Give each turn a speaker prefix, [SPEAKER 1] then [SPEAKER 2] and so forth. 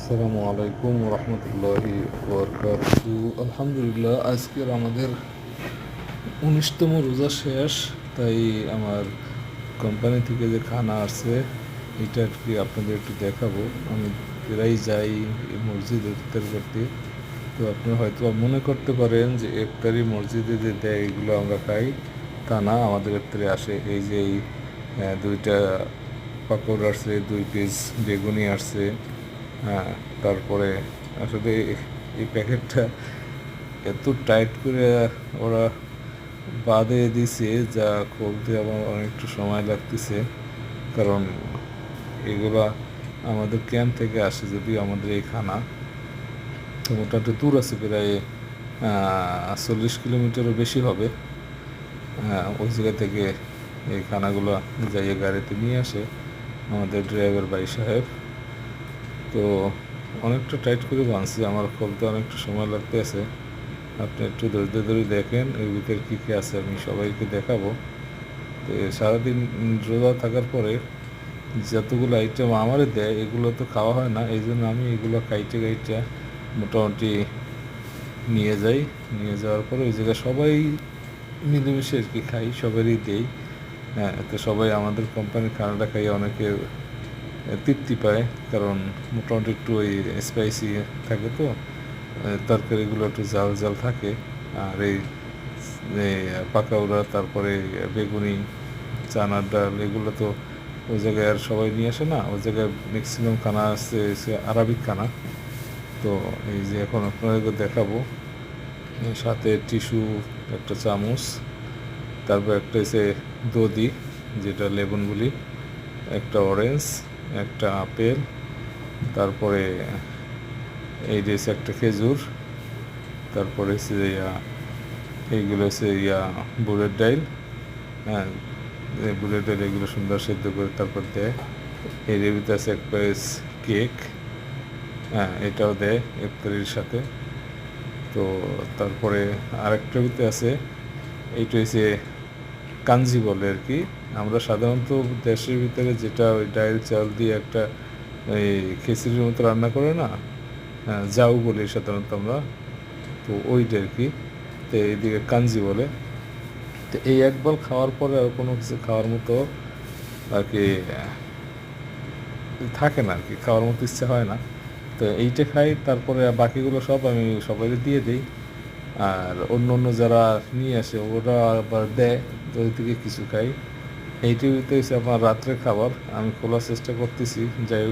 [SPEAKER 1] আসসালামু আলাইকুম রহমতুল্লাহি ওবরকাতুহু। আলহামদুলিল্লাহ, আজকের আমাদের 19তম রোজা শেষ। তাই আমার কোম্পানি থেকে যে খানা আসছে এটা আর কি আপনাদের একটু দেখাবো। আমি প্রায় যাই এই মসজিদে ইফতার করতে। তো আপনি হয়তো মনে করতে পারেন যে ইফতারি মসজিদে যে দেয় এগুলো আমরা খাই, তা না। আমাদের ইফতারে আসে এই যে দুইটা পাঁপড় আসছে, 2 পিস বেগুনি আসছে। হ্যাঁ, তারপরে আসলে এই প্যাকেটটা এত টাইট করে ওরা বাঁধে দিছে, যা খুলতে আমার অনেকটা সময় লাগতেছে। কারণ এগুলা আমাদের ক্যাম্প থেকে আসে, যদিও আমাদের এই খানা তো মোটামুটি দূর আছে, প্রায় 40 কিলোমিটারও বেশি হবে। ওই জায়গা থেকে এই খানাগুলো যাইয়ে গাড়িতে নিয়ে আসে আমাদের ড্রাইভার ভাই সাহেব। তো অনেকটা টাইট করে বাঁধছি, আমার খুলতে অনেকটা সময় লাগতে আছে। আপনি একটু ধৈর্য ধরে দেখেন এর ভিতরে কী কী আছে, আমি সবাইকে দেখাবো। তো সারাদিন রোজা থাকার পরে যতগুলো আইটেম আমারে দেয় এগুলো তো খাওয়া হয় না, এই জন্য আমি এগুলো কাইটে কাইটে মোটামুটি নিয়ে যাই। নিয়ে যাওয়ার পরে ওই জায়গায় সবাই মিলেমিশে আর কি খাই, সবারই দেই। হ্যাঁ, তো সবাই আমাদের কোম্পানির খানাটা খাইয়ে অনেকে তৃপ্তি পায়, কারণ মোটামুটি একটু ওই স্পাইসি থাকে তো, তরকারিগুলো একটু জাল জাল থাকে। আর এই পাকাউড়া, তারপরে বেগুনি, চানার ডাল, এগুলো তো ওই জায়গায় আর সবাই নিয়ে আসে না। ওই জায়গায় ম্যাক্সিমাম খানা আছে আরবিক খানা। তো এই যে এখন আপনাদেরকে দেখাবো, সাথে টিস্যু একটা চামচ, তারপর একটা হচ্ছে দধি, যেটা লেবুন বলি, একটা অরেঞ্জ, একটা আপেল, তারপরে এই রয়েছে একটা খেজুর, তারপরে হচ্ছে এইগুলো হচ্ছে বুটের ডাইল। হ্যাঁ, বুটের ডাইল এগুলো সুন্দর সেদ্ধ করে তারপর দেয়। এর ভিতরে আছে এক পিস কেক। হ্যাঁ, এটাও দেয় ইফতারির সাথে। তো তারপরে আরেকটা ভিতরে আছে, এইটা হচ্ছে কাঞ্জি বলে আর কি। আমরা সাধারণত দেশের ভিতরে যেটা ওই ডাইল চাল দিয়ে একটা এই খিচুড়ির মতো রান্না করে না, হ্যাঁ, জাউ বলি সাধারণত আমরা, তো ওইটা আর কি। তো এইদিকে কাঞ্জি বলে। তো এই একবার খাওয়ার পরে আর কোনো কিছু খাওয়ার মতো আর কি থাকে না আর কি, খাওয়ার মতো ইচ্ছা হয় না। তো এইটা খাই, তারপরে বাকিগুলো সব আমি সবাই দিয়ে দিই। আর অন্য অন্য যারা নিয়ে আসে ওরা আবার দেয়, তো ওই থেকে কিছু খাই। এইটি হচ্ছে আমার রাত্রের খাবার, আমি খোলার চেষ্টা করতেছি। যাই হোক,